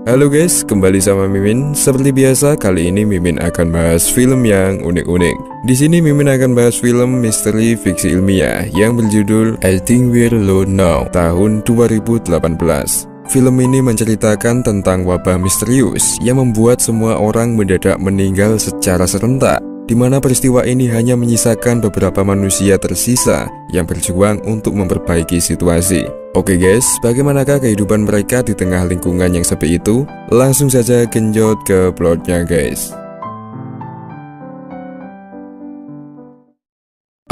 Halo guys, kembali sama Mimin. Seperti biasa, kali ini Mimin akan bahas film yang unik-unik. Di sini Mimin akan bahas film misteri fiksi ilmiah yang berjudul I Think We're Alone Now tahun 2018. Film ini menceritakan tentang wabah misterius yang membuat semua orang mendadak meninggal secara serentak, di mana peristiwa ini hanya menyisakan beberapa manusia tersisa yang berjuang untuk memperbaiki situasi. Oke guys, bagaimanakah kehidupan mereka di tengah lingkungan yang sepi itu? Langsung saja genjot ke plotnya guys.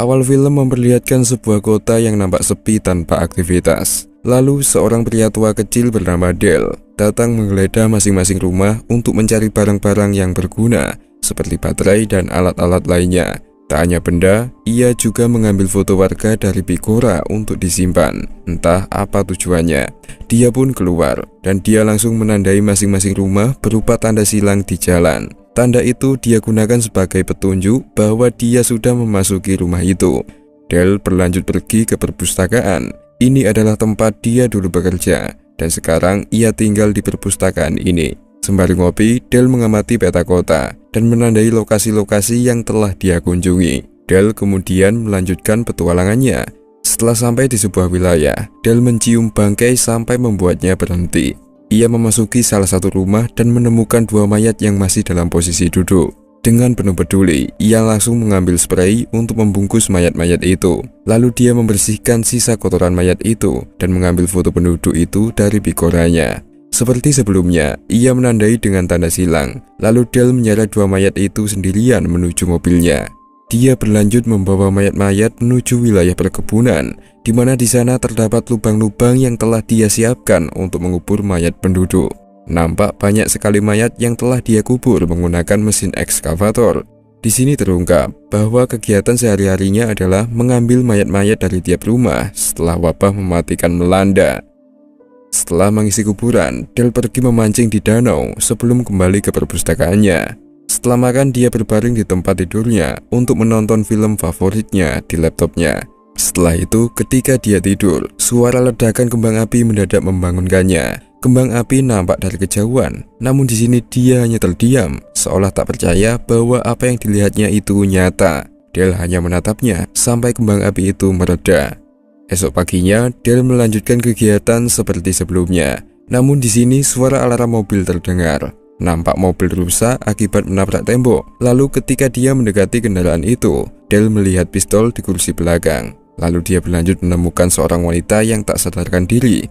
Awal film memperlihatkan sebuah kota yang nampak sepi tanpa aktivitas. Lalu seorang pria tua kecil bernama Dale datang menggeledah masing-masing rumah untuk mencari barang-barang yang berguna seperti baterai dan alat-alat lainnya. Tak hanya benda, ia juga mengambil foto warga dari Picora untuk disimpan. Entah apa tujuannya. Dia pun keluar, dan dia langsung menandai masing-masing rumah berupa tanda silang di jalan. Tanda itu dia gunakan sebagai petunjuk bahwa dia sudah memasuki rumah itu. Dale berlanjut pergi ke perpustakaan. Ini adalah tempat dia dulu bekerja, dan sekarang ia tinggal di perpustakaan ini. Sembari ngopi, Dale mengamati peta kota dan menandai lokasi-lokasi yang telah dia kunjungi. Dale kemudian melanjutkan petualangannya. Setelah sampai di sebuah wilayah, Dale mencium bangkai sampai membuatnya berhenti. Ia memasuki salah satu rumah dan menemukan dua mayat yang masih dalam posisi duduk. Dengan penuh peduli, ia langsung mengambil spray untuk membungkus mayat-mayat itu. Lalu dia membersihkan sisa kotoran mayat itu dan mengambil foto penduduk itu dari Picoranya. Seperti sebelumnya, ia menandai dengan tanda silang. Lalu Dale menyeret dua mayat itu sendirian menuju mobilnya. Dia berlanjut membawa mayat-mayat menuju wilayah perkebunan, di mana di sana terdapat lubang-lubang yang telah dia siapkan untuk mengubur mayat penduduk. Nampak banyak sekali mayat yang telah dia kubur menggunakan mesin ekskavator. Di sini terungkap bahwa kegiatan sehari-harinya adalah mengambil mayat-mayat dari tiap rumah setelah wabah mematikan melanda. Setelah mengisi kuburan, Dale pergi memancing di danau sebelum kembali ke perpustakaannya. Setelah makan, dia berbaring di tempat tidurnya untuk menonton film favoritnya di laptopnya. Setelah itu, ketika dia tidur, suara ledakan kembang api mendadak membangunkannya. Kembang api nampak dari kejauhan, namun di sini dia hanya terdiam, seolah tak percaya bahwa apa yang dilihatnya itu nyata. Dale hanya menatapnya sampai kembang api itu mereda. Esok paginya, Dale melanjutkan kegiatan seperti sebelumnya. Namun di sini suara alarm mobil terdengar. Nampak mobil rusak akibat menabrak tembok. Lalu ketika dia mendekati kendaraan itu, Dale melihat pistol di kursi belakang. Lalu dia berlanjut menemukan seorang wanita yang tak sadarkan diri.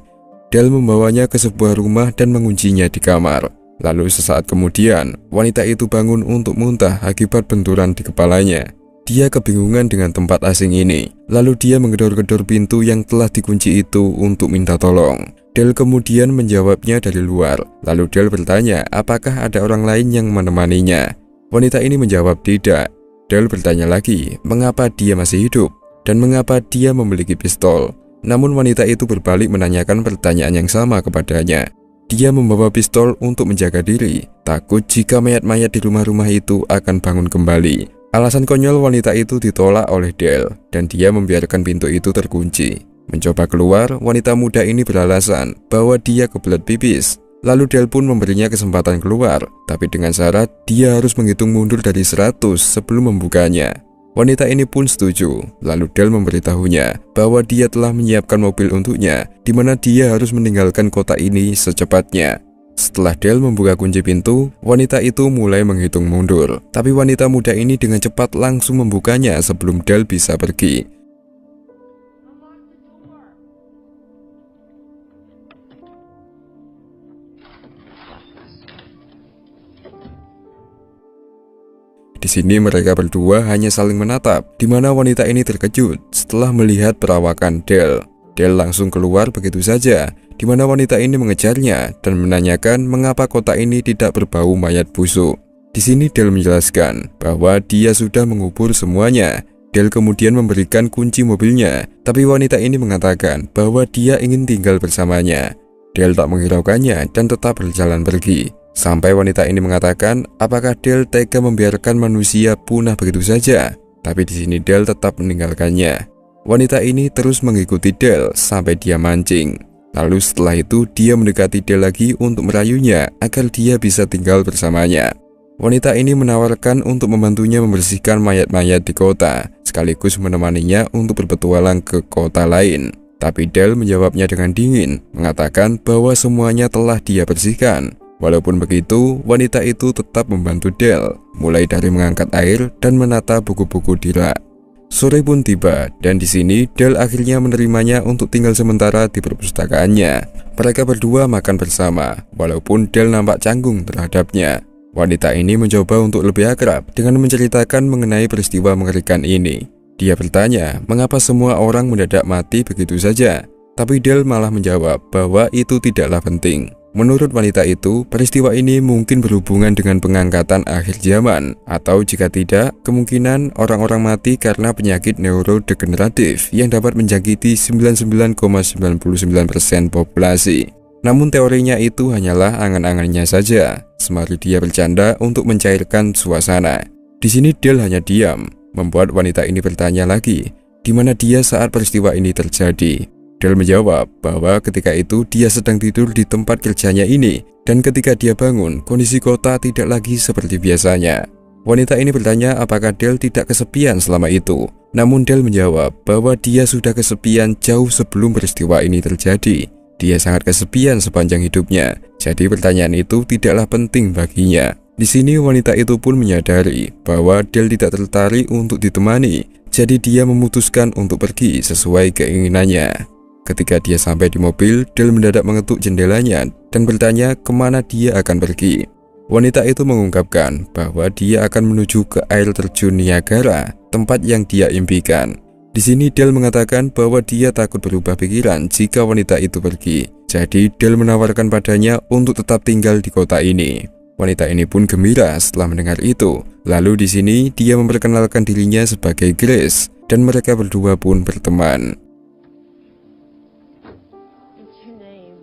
Dale membawanya ke sebuah rumah dan menguncinya di kamar. Lalu sesaat kemudian, wanita itu bangun untuk muntah akibat benturan di kepalanya. Dia kebingungan dengan tempat asing ini. Lalu dia menggedor-gedor pintu yang telah dikunci itu untuk minta tolong. Dale kemudian menjawabnya dari luar. Lalu Dale bertanya apakah ada orang lain yang menemaninya. Wanita ini menjawab tidak. Dale bertanya lagi mengapa dia masih hidup dan mengapa dia memiliki pistol. Namun wanita itu berbalik menanyakan pertanyaan yang sama kepadanya. Dia membawa pistol untuk menjaga diri, takut jika mayat-mayat di rumah-rumah itu akan bangun kembali. Alasan konyol wanita itu ditolak oleh Dale, dan dia membiarkan pintu itu terkunci. Mencoba keluar, wanita muda ini beralasan bahwa dia kebelet pipis. Lalu Dale pun memberinya kesempatan keluar, tapi dengan syarat dia harus menghitung mundur dari 100 sebelum membukanya. Wanita ini pun setuju. Lalu Dale memberitahunya bahwa dia telah menyiapkan mobil untuknya, di mana dia harus meninggalkan kota ini secepatnya. Setelah Dale membuka kunci pintu, wanita itu mulai menghitung mundur. Tapi wanita muda ini dengan cepat langsung membukanya sebelum Dale bisa pergi. Di sini mereka berdua hanya saling menatap, di mana wanita ini terkejut setelah melihat perawakan Dale. Dale langsung keluar begitu saja, di mana wanita ini mengejarnya dan menanyakan mengapa kota ini tidak berbau mayat busuk. Di sini Dale menjelaskan bahwa dia sudah mengubur semuanya. Dale kemudian memberikan kunci mobilnya, tapi wanita ini mengatakan bahwa dia ingin tinggal bersamanya. Dale tak menghiraukannya dan tetap berjalan pergi. Sampai wanita ini mengatakan apakah Dale tega membiarkan manusia punah begitu saja. Tapi di sini Dale tetap meninggalkannya. Wanita ini terus mengikuti Dale sampai dia mancing. Lalu setelah itu dia mendekati Del lagi untuk merayunya agar dia bisa tinggal bersamanya. Wanita ini menawarkan untuk membantunya membersihkan mayat-mayat di kota, sekaligus menemaninya untuk berpetualang ke kota lain. Tapi Del menjawabnya dengan dingin, mengatakan bahwa semuanya telah dia bersihkan. Walaupun begitu, wanita itu tetap membantu Del, mulai dari mengangkat air dan menata buku-buku di rak. Sore pun tiba, dan di sini Del akhirnya menerimanya untuk tinggal sementara di perpustakaannya. Mereka berdua makan bersama, walaupun Del nampak canggung terhadapnya. Wanita ini mencoba untuk lebih akrab dengan menceritakan mengenai peristiwa mengerikan ini. Dia bertanya mengapa semua orang mendadak mati begitu saja, tapi Del malah menjawab bahwa itu tidaklah penting. Menurut wanita itu, peristiwa ini mungkin berhubungan dengan pengangkatan akhir zaman, atau jika tidak, kemungkinan orang-orang mati karena penyakit neurodegeneratif yang dapat menjangkiti 99,99% populasi. Namun teorinya itu hanyalah angan-angannya saja, sembari dia bercanda untuk mencairkan suasana. Di sini Del hanya diam, membuat wanita ini bertanya lagi, di mana dia saat peristiwa ini terjadi. Del menjawab bahwa ketika itu dia sedang tidur di tempat kerjanya ini, dan ketika dia bangun, kondisi kota tidak lagi seperti biasanya. Wanita ini bertanya apakah Del tidak kesepian selama itu. Namun Del menjawab bahwa dia sudah kesepian jauh sebelum peristiwa ini terjadi. Dia sangat kesepian sepanjang hidupnya, jadi pertanyaan itu tidaklah penting baginya. Di sini wanita itu pun menyadari bahwa Del tidak tertarik untuk ditemani, jadi dia memutuskan untuk pergi sesuai keinginannya. Ketika dia sampai di mobil, Del mendadak mengetuk jendelanya dan bertanya kemana dia akan pergi. Wanita itu mengungkapkan bahwa dia akan menuju ke air terjun Niagara, tempat yang dia impikan. Di sini Del mengatakan bahwa dia takut berubah pikiran jika wanita itu pergi. Jadi Del menawarkan padanya untuk tetap tinggal di kota ini. Wanita ini pun gembira setelah mendengar itu. Lalu di sini dia memperkenalkan dirinya sebagai Grace dan mereka berdua pun berteman. What's your name?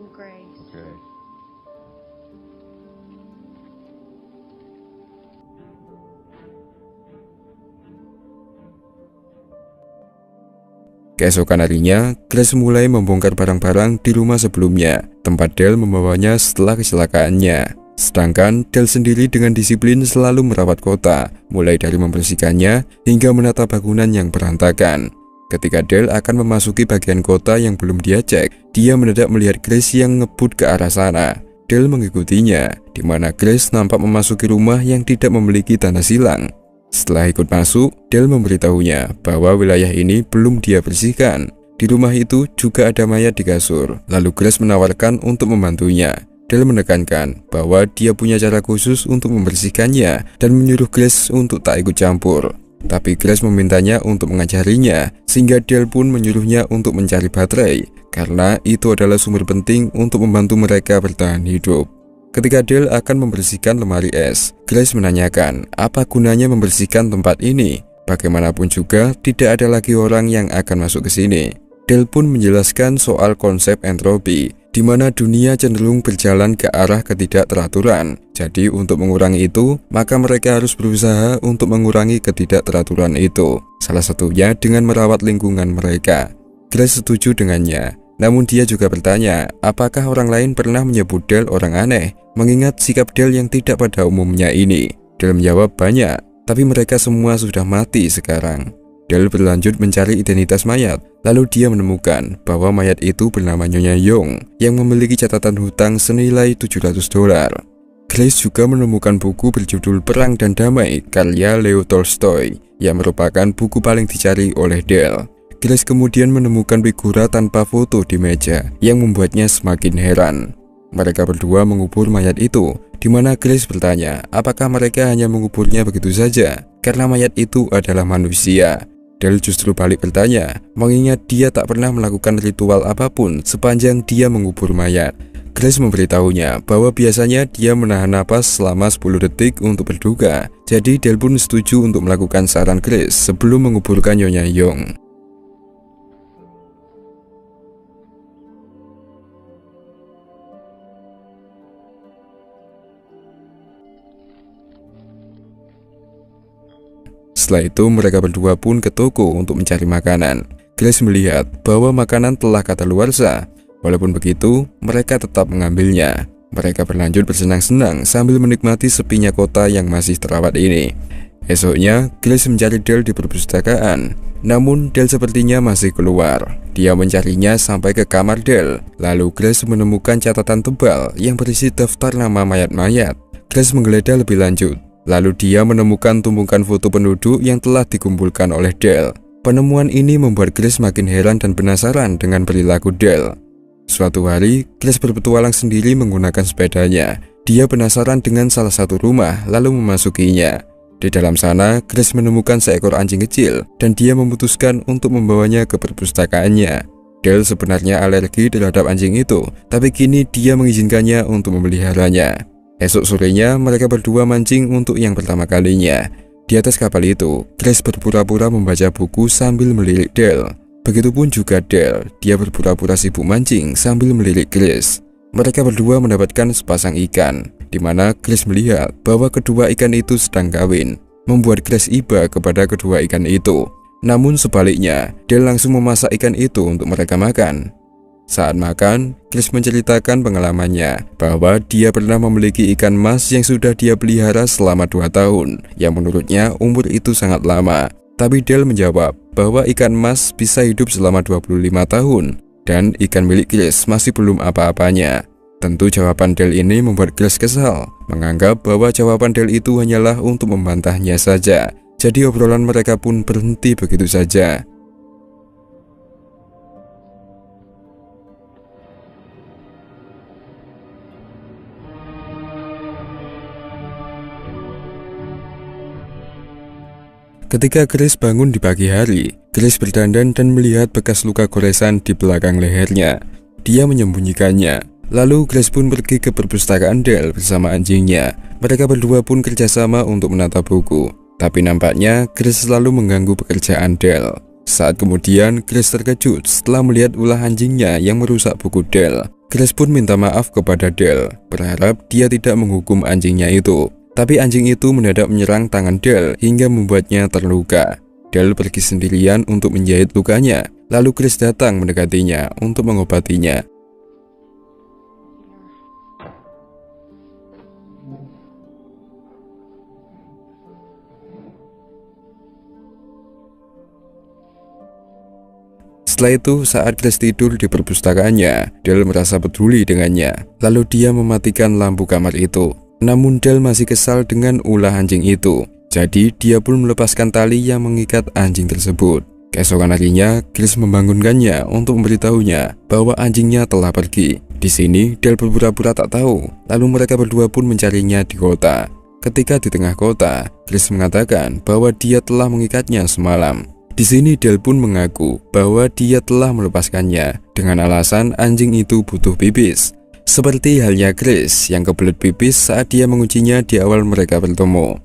I'm Grace. Okay. Keesokan harinya, Grace mulai membongkar barang-barang di rumah sebelumnya, tempat Del membawanya setelah kecelakaannya. Sedangkan Del sendiri dengan disiplin selalu merawat kota, mulai dari membersihkannya hingga menata bangunan yang berantakan. Ketika Del akan memasuki bagian kota yang belum dia cek, dia mendadak melihat Grace yang ngebut ke arah sana. Del mengikutinya, di mana Grace nampak memasuki rumah yang tidak memiliki tanda silang. Setelah ikut masuk, Del memberitahunya bahwa wilayah ini belum dia bersihkan. Di rumah itu juga ada mayat di kasur. Lalu Grace menawarkan untuk membantunya. Del menekankan bahwa dia punya cara khusus untuk membersihkannya dan menyuruh Grace untuk tak ikut campur. Tapi Grace memintanya untuk mengajarinya, sehingga Del pun menyuruhnya untuk mencari baterai, karena itu adalah sumber penting untuk membantu mereka bertahan hidup. Ketika Del akan membersihkan lemari es, Grace menanyakan apa gunanya membersihkan tempat ini. Bagaimanapun juga tidak ada lagi orang yang akan masuk ke sini. Del pun menjelaskan soal konsep entropi, di mana dunia cenderung berjalan ke arah ketidakteraturan. Jadi untuk mengurangi itu, maka mereka harus berusaha untuk mengurangi ketidakteraturan itu. Salah satunya dengan merawat lingkungan mereka. Grace setuju dengannya. Namun dia juga bertanya, apakah orang lain pernah menyebut Del orang aneh, mengingat sikap Del yang tidak pada umumnya ini. Del menjawab banyak, tapi mereka semua sudah mati sekarang. Del berlanjut mencari identitas mayat, lalu dia menemukan bahwa mayat itu bernama Nyonya Yong, yang memiliki catatan hutang senilai $700. Grace juga menemukan buku berjudul Perang dan Damai, karya Leo Tolstoy, yang merupakan buku paling dicari oleh Del. Grace kemudian menemukan figura tanpa foto di meja, yang membuatnya semakin heran. Mereka berdua mengubur mayat itu, di mana Grace bertanya apakah mereka hanya menguburnya begitu saja, karena mayat itu adalah manusia. Del justru balik bertanya, mengingat dia tak pernah melakukan ritual apapun sepanjang dia mengubur mayat. Grace memberitahunya bahwa biasanya dia menahan napas selama 10 detik untuk berduka. Jadi Del pun setuju untuk melakukan saran Grace sebelum menguburkan Nyonya Yong. Setelah itu mereka berdua pun ke toko untuk mencari makanan. Grace melihat bahwa makanan telah kadaluarsa. Walaupun begitu, mereka tetap mengambilnya. Mereka berlanjut bersenang-senang sambil menikmati sepinya kota yang masih terawat ini. Esoknya, Grace mencari Dale di perpustakaan. Namun, Dale sepertinya masih keluar. Dia mencarinya sampai ke kamar Dale. Lalu Grace menemukan catatan tebal yang berisi daftar nama mayat-mayat. Grace menggeledah lebih lanjut. Lalu dia menemukan tumpukan foto penduduk yang telah dikumpulkan oleh Dale. Penemuan ini membuat Grace makin heran dan penasaran dengan perilaku Dale. Suatu hari, Grace berpetualang sendiri menggunakan sepedanya. Dia penasaran dengan salah satu rumah, lalu memasukinya. Di dalam sana, Grace menemukan seekor anjing kecil, dan dia memutuskan untuk membawanya ke perpustakaannya. Dale sebenarnya alergi terhadap anjing itu, tapi kini dia mengizinkannya untuk memeliharanya. Esok sorenya, mereka berdua mancing untuk yang pertama kalinya. Di atas kapal itu, Grace berpura-pura membaca buku sambil melirik Dale. Begitupun juga Dale, dia berpura-pura sibuk mancing sambil melirik Grace. Mereka berdua mendapatkan sepasang ikan, di mana Grace melihat bahwa kedua ikan itu sedang kawin, membuat Grace iba kepada kedua ikan itu. Namun sebaliknya, Dale langsung memasak ikan itu untuk mereka makan. Saat makan, Grace menceritakan pengalamannya bahwa dia pernah memiliki ikan mas yang sudah dia pelihara selama 2 tahun, yang menurutnya umur itu sangat lama. Tapi Dale menjawab bahwa ikan mas bisa hidup selama 25 tahun dan ikan milik Grace masih belum apa-apanya. Tentu jawaban Dale ini membuat Grace kesal, menganggap bahwa jawaban Dale itu hanyalah untuk membantahnya saja. Jadi obrolan mereka pun berhenti begitu saja. Ketika Grace bangun di pagi hari, Grace berdandan dan melihat bekas luka goresan di belakang lehernya. Dia menyembunyikannya. Lalu Grace pun pergi ke perpustakaan Dale bersama anjingnya. Mereka berdua pun kerjasama untuk menata buku. Tapi nampaknya Grace selalu mengganggu pekerjaan Dale. Saat kemudian Grace terkejut setelah melihat ulah anjingnya yang merusak buku Dale. Grace pun minta maaf kepada Dale, berharap dia tidak menghukum anjingnya itu. Tapi anjing itu mendadak menyerang tangan Dale hingga membuatnya terluka. Dale pergi sendirian untuk menjahit lukanya. Lalu Grace datang mendekatinya untuk mengobatinya. Setelah itu, saat Grace tidur di perpustakaannya, Dale merasa peduli dengannya. Lalu dia mematikan lampu kamar itu. Namun Dale masih kesal dengan ulah anjing itu. Jadi dia pun melepaskan tali yang mengikat anjing tersebut. Keesokan harinya, Grace membangunkannya untuk memberitahunya bahwa anjingnya telah pergi. Di sini, Dale berpura-pura tak tahu. Lalu mereka berdua pun mencarinya di kota. Ketika di tengah kota, Grace mengatakan bahwa dia telah mengikatnya semalam. Di sini Dale pun mengaku bahwa dia telah melepaskannya dengan alasan anjing itu butuh pipis. Seperti halnya Grace yang kebelet pipis saat dia menguncinya di awal mereka bertemu.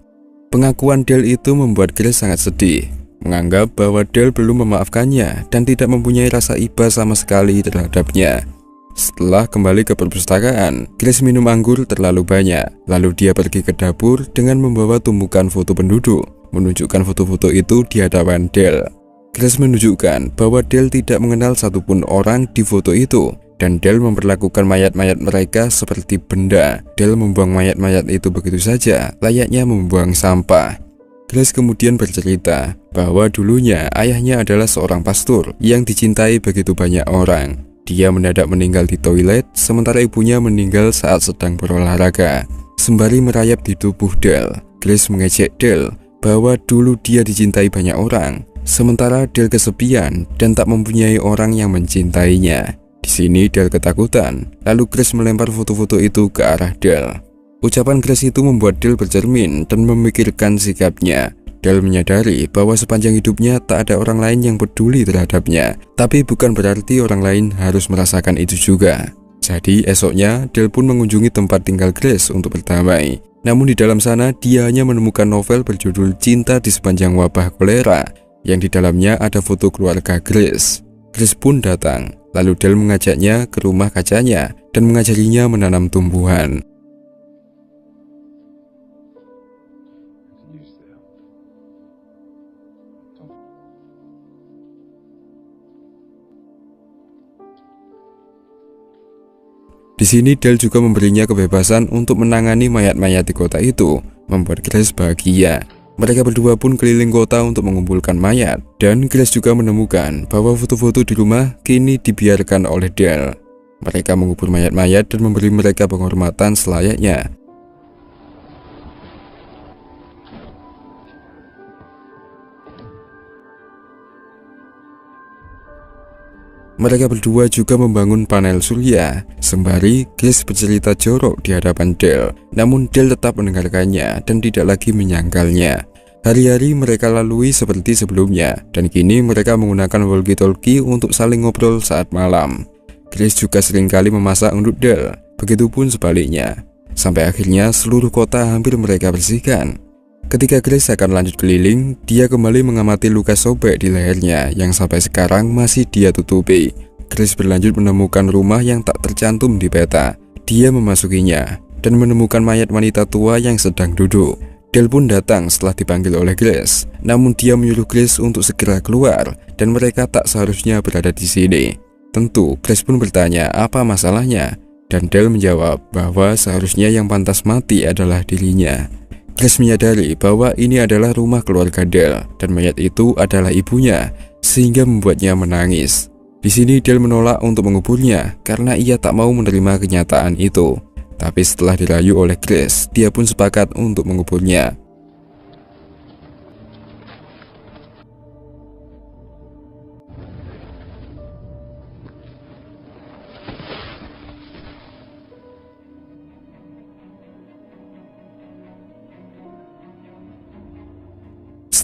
Pengakuan Dale itu membuat Grace sangat sedih, menganggap bahwa Dale belum memaafkannya dan tidak mempunyai rasa iba sama sekali terhadapnya. Setelah kembali ke perpustakaan, Grace minum anggur terlalu banyak. Lalu dia pergi ke dapur dengan membawa tumpukan foto penduduk, menunjukkan foto-foto itu di hadapan Dale. Grace menunjukkan bahwa Dale tidak mengenal satupun orang di foto itu. Dan Dale memperlakukan mayat-mayat mereka seperti benda. Dale membuang mayat-mayat itu begitu saja, layaknya membuang sampah. Grace kemudian bercerita bahwa dulunya ayahnya adalah seorang pastor yang dicintai begitu banyak orang. Dia mendadak meninggal di toilet, sementara ibunya meninggal saat sedang berolahraga. Sembari merayap di tubuh Dale, Grace mengejek Dale bahwa dulu dia dicintai banyak orang, sementara Dale kesepian dan tak mempunyai orang yang mencintainya. Di sini Dale ketakutan, lalu Grace melempar foto-foto itu ke arah Dale. Ucapan Grace itu membuat Dale bercermin dan memikirkan sikapnya. Dale menyadari bahwa sepanjang hidupnya tak ada orang lain yang peduli terhadapnya, tapi bukan berarti orang lain harus merasakan itu juga. Jadi esoknya Dale pun mengunjungi tempat tinggal Grace untuk berdamai. Namun di dalam sana dia hanya menemukan novel berjudul Cinta di Sepanjang Wabah Kolera, yang di dalamnya ada foto keluarga Grace. Grace pun datang. Lalu Dale mengajaknya ke rumah kacanya dan mengajarinya menanam tumbuhan. Di sini Dale juga memberinya kebebasan untuk menangani mayat-mayat di kota itu, membuat Grace bahagia. Mereka berdua pun keliling kota untuk mengumpulkan mayat, dan Grace juga menemukan bahwa foto-foto di rumah kini dibiarkan oleh Dale. Mereka mengubur mayat-mayat dan memberi mereka penghormatan selayaknya. Mereka berdua juga membangun panel surya, sembari Grace bercerita jorok di hadapan Dale. Namun Dale tetap mendengarkannya dan tidak lagi menyangkalnya. Hari-hari mereka lalui seperti sebelumnya, dan kini mereka menggunakan walkie-talkie untuk saling ngobrol saat malam. Grace juga seringkali memasak untuk Dale, begitupun sebaliknya. Sampai akhirnya seluruh kota hampir mereka bersihkan. Ketika Grace akan lanjut keliling, dia kembali mengamati luka sobek di lehernya yang sampai sekarang masih dia tutupi. Grace berlanjut menemukan rumah yang tak tercantum di peta. Dia memasukinya dan menemukan mayat wanita tua yang sedang duduk. Dale pun datang setelah dipanggil oleh Grace, namun dia menyuruh Grace untuk segera keluar dan mereka tak seharusnya berada di sini. Tentu, Grace pun bertanya apa masalahnya, dan Dale menjawab bahwa seharusnya yang pantas mati adalah dirinya. Grace menyadari bahwa ini adalah rumah keluarga Dale dan mayat itu adalah ibunya, sehingga membuatnya menangis. Di sini Dale menolak untuk menguburnya karena ia tak mau menerima kenyataan itu. Tapi setelah dirayu oleh Grace, dia pun sepakat untuk menguburnya.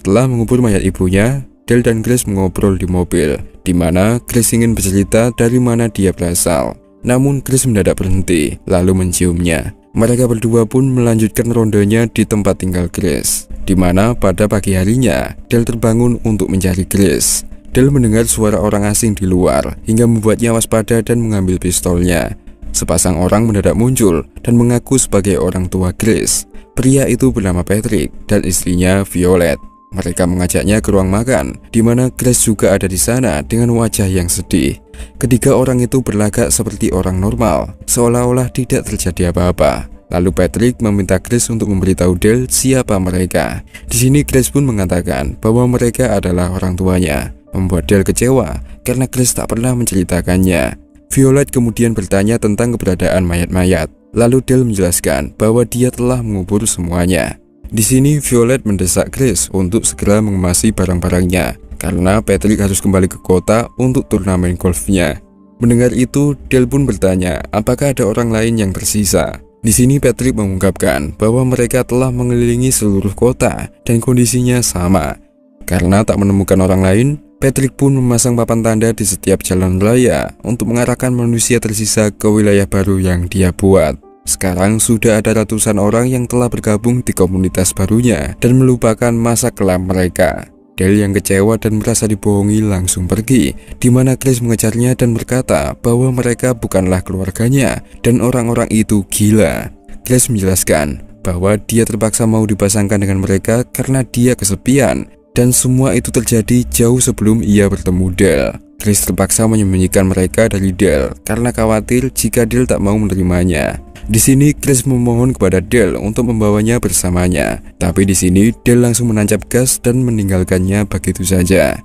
Setelah mengubur mayat ibunya, Dale dan Grace mengobrol di mobil, di mana Grace ingin bercerita dari mana dia berasal. Namun Grace mendadak berhenti, lalu menciumnya. Mereka berdua pun melanjutkan rondenya di tempat tinggal Grace, di mana pada pagi harinya, Dale terbangun untuk mencari Grace. Dale mendengar suara orang asing di luar, hingga membuatnya waspada dan mengambil pistolnya. Sepasang orang mendadak muncul dan mengaku sebagai orang tua Grace. Pria itu bernama Patrick dan istrinya Violet. Mereka mengajaknya ke ruang makan, di mana Grace juga ada di sana dengan wajah yang sedih. Ketiga orang itu berlagak seperti orang normal, seolah-olah tidak terjadi apa-apa. Lalu Patrick meminta Grace untuk memberitahu Dale siapa mereka. Di sini Grace pun mengatakan bahwa mereka adalah orang tuanya, membuat Dale kecewa karena Grace tak pernah menceritakannya. Violet kemudian bertanya tentang keberadaan mayat-mayat. Lalu Dale menjelaskan bahwa dia telah mengubur semuanya. Di sini Violet mendesak Grace untuk segera mengemasi barang-barangnya karena Patrick harus kembali ke kota untuk turnamen golfnya. Mendengar itu, Dale pun bertanya apakah ada orang lain yang tersisa. Di sini Patrick mengungkapkan bahwa mereka telah mengelilingi seluruh kota dan kondisinya sama. Karena tak menemukan orang lain, Patrick pun memasang papan tanda di setiap jalan raya untuk mengarahkan manusia tersisa ke wilayah baru yang dia buat. Sekarang sudah ada ratusan orang yang telah bergabung di komunitas barunya dan melupakan masa kelam mereka. Dale yang kecewa dan merasa dibohongi langsung pergi, di mana Grace mengejarnya dan berkata bahwa mereka bukanlah keluarganya dan orang-orang itu gila. Grace menjelaskan bahwa dia terpaksa mau dipasangkan dengan mereka karena dia kesepian, dan semua itu terjadi jauh sebelum ia bertemu Dale. Grace terpaksa menyembunyikan mereka dari Dale karena khawatir jika Dale tak mau menerimanya. Di sini Grace memohon kepada Dale untuk membawanya bersamanya, tapi di sini Dale langsung menancap gas dan meninggalkannya begitu saja.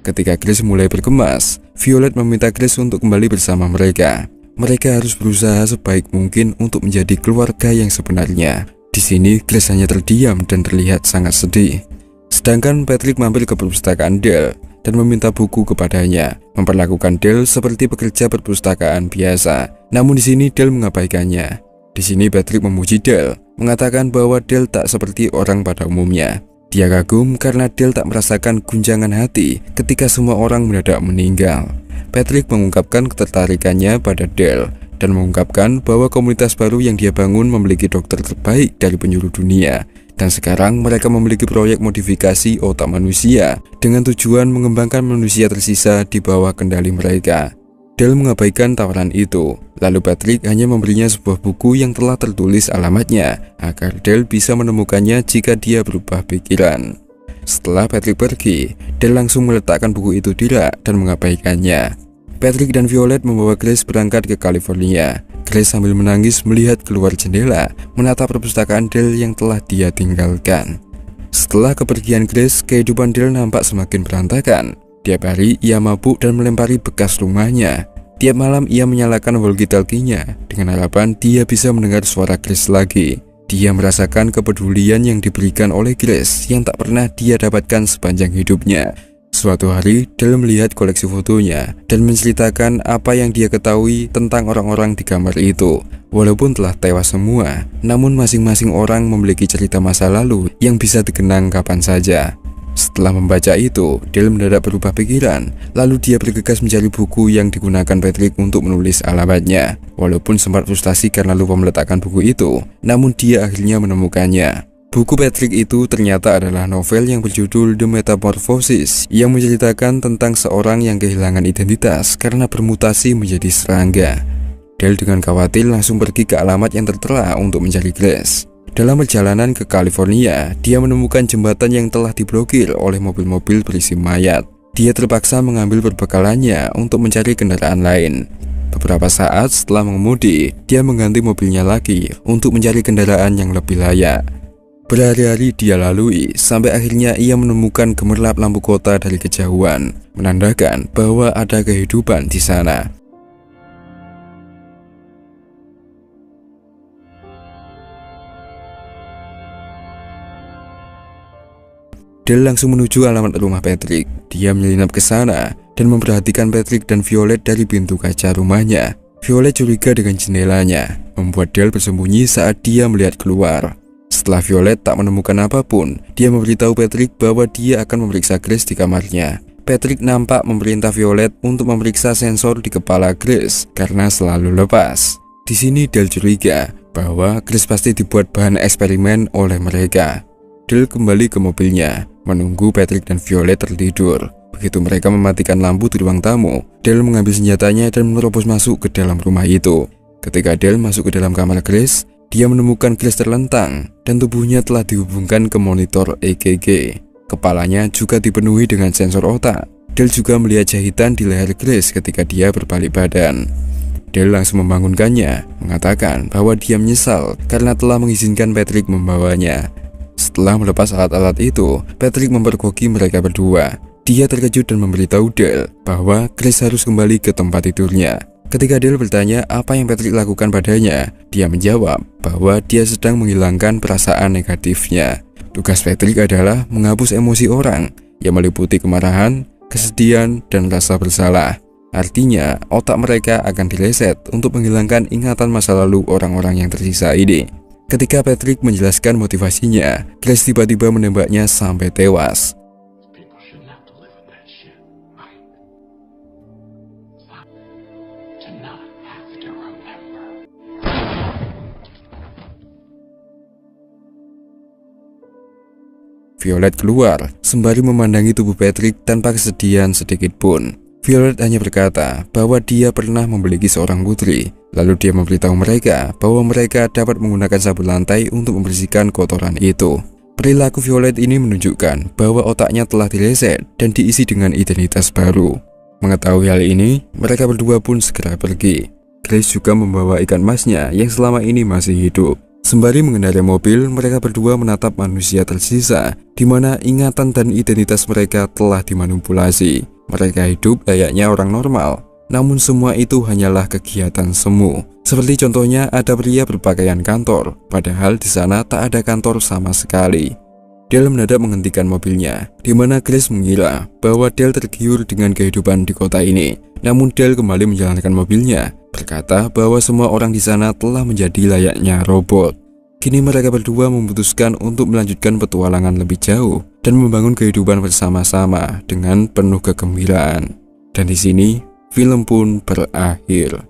Ketika Grace mulai berkemas, Violet meminta Grace untuk kembali bersama mereka. Mereka harus berusaha sebaik mungkin untuk menjadi keluarga yang sebenarnya. Di sini Grace hanya terdiam dan terlihat sangat sedih. Sedangkan Patrick mampir ke perpustakaan Dale dan meminta buku kepadanya, memperlakukan Dale seperti pekerja perpustakaan biasa. Namun di sini Dale mengabaikannya. Di sini Patrick memuji Dale, mengatakan bahwa Dale tak seperti orang pada umumnya. Dia kagum karena Dale tak merasakan guncangan hati ketika semua orang mendadak meninggal. Patrick mengungkapkan ketertarikannya pada Dale dan mengungkapkan bahwa komunitas baru yang dia bangun memiliki dokter terbaik dari penjuru dunia, dan sekarang mereka memiliki proyek modifikasi otak manusia dengan tujuan mengembangkan manusia tersisa di bawah kendali mereka. Dale mengabaikan tawaran itu, lalu Patrick hanya memberinya sebuah buku yang telah tertulis alamatnya agar Dale bisa menemukannya jika dia berubah pikiran. Setelah Patrick pergi, Dale langsung meletakkan buku itu di rak dan mengabaikannya. Patrick dan Violet membawa Grace berangkat ke California. Grace sambil menangis melihat keluar jendela, menatap perpustakaan Dale yang telah dia tinggalkan. Setelah kepergian Grace, kehidupan Dale nampak semakin berantakan. Tiap hari ia mabuk dan melempari bekas rumahnya. Tiap malam ia menyalakan walkie-talkie-nya dengan harapan dia bisa mendengar suara Grace lagi. Dia merasakan kepedulian yang diberikan oleh Grace yang tak pernah dia dapatkan sepanjang hidupnya. Suatu hari, Dale melihat koleksi fotonya dan menceritakan apa yang dia ketahui tentang orang-orang di kamar itu. Walaupun telah tewas semua, namun masing-masing orang memiliki cerita masa lalu yang bisa dikenang kapan saja. Setelah membaca itu, Dale mendadak berubah pikiran, lalu dia bergegas mencari buku yang digunakan Patrick untuk menulis alamatnya. Walaupun sempat frustasi karena lupa meletakkan buku itu, namun dia akhirnya menemukannya. Buku Patrick itu ternyata adalah novel yang berjudul The Metamorphosis yang menceritakan tentang seorang yang kehilangan identitas karena bermutasi menjadi serangga. Dale dengan khawatir langsung pergi ke alamat yang tertera untuk mencari Grace. Dalam perjalanan ke California, dia menemukan jembatan yang telah diblokir oleh mobil-mobil berisi mayat. Dia terpaksa mengambil perbekalannya untuk mencari kendaraan lain. Beberapa saat setelah mengemudi, dia mengganti mobilnya lagi untuk mencari kendaraan yang lebih layak. Berhari-hari dia lalui, sampai akhirnya ia menemukan gemerlap lampu kota dari kejauhan, menandakan bahwa ada kehidupan di sana. Dale langsung menuju alamat rumah Patrick. Dia menyelinap ke sana dan memperhatikan Patrick dan Violet dari pintu kaca rumahnya. Violet curiga dengan jendelanya, membuat Dale bersembunyi saat dia melihat keluar. Setelah Violet tak menemukan apapun, dia memberitahu Patrick bahwa dia akan memeriksa Grace di kamarnya. Patrick nampak memerintah Violet untuk memeriksa sensor di kepala Grace karena selalu lepas. Di sini Dale curiga bahwa Grace pasti dibuat bahan eksperimen oleh mereka. Dale kembali ke mobilnya, menunggu Patrick dan Violet tertidur. Begitu mereka mematikan lampu di ruang tamu, Dale mengambil senjatanya dan menerobos masuk ke dalam rumah itu. Ketika Dale masuk ke dalam kamar Grace, dia menemukan Grace terlentang dan tubuhnya telah dihubungkan ke monitor EKG. Kepalanya juga dipenuhi dengan sensor otak. Dale juga melihat jahitan di leher Grace ketika dia berbalik badan. Dale langsung membangunkannya, mengatakan bahwa dia menyesal karena telah mengizinkan Patrick membawanya. Setelah melepas alat-alat itu, Patrick mempergoki mereka berdua. Dia terkejut dan memberitahu Dale bahwa Grace harus kembali ke tempat tidurnya. Ketika Dale bertanya apa yang Patrick lakukan padanya, dia menjawab bahwa dia sedang menghilangkan perasaan negatifnya. Tugas Patrick adalah menghapus emosi orang yang meliputi kemarahan, kesedihan, dan rasa bersalah. Artinya, otak mereka akan direset untuk menghilangkan ingatan masa lalu orang-orang yang tersisa ini. Ketika Patrick menjelaskan motivasinya, Grace tiba-tiba menembaknya sampai tewas. Violet keluar, sembari memandangi tubuh Patrick tanpa kesedihan sedikit pun. Violet hanya berkata bahwa dia pernah memiliki seorang putri. Lalu dia memberitahu mereka bahwa mereka dapat menggunakan sabun lantai untuk membersihkan kotoran itu. Perilaku Violet ini menunjukkan bahwa otaknya telah direset dan diisi dengan identitas baru. Mengetahui hal ini, mereka berdua pun segera pergi. Grace juga membawa ikan emasnya yang selama ini masih hidup. Sembari mengendarai mobil, mereka berdua menatap manusia tersisa, di mana ingatan dan identitas mereka telah dimanipulasi. Mereka hidup layaknya orang normal. Namun semua itu hanyalah kegiatan semu. Seperti contohnya ada pria berpakaian kantor, padahal di sana tak ada kantor sama sekali. Dale mendadak menghentikan mobilnya, di mana Grace mengira bahwa Dale tergiur dengan kehidupan di kota ini. Namun Dale kembali menjalankan mobilnya, berkata bahwa semua orang di sana telah menjadi layaknya robot. Kini mereka berdua memutuskan untuk melanjutkan petualangan lebih jauh dan membangun kehidupan bersama-sama dengan penuh kegembiraan. Dan di sini film pun berakhir.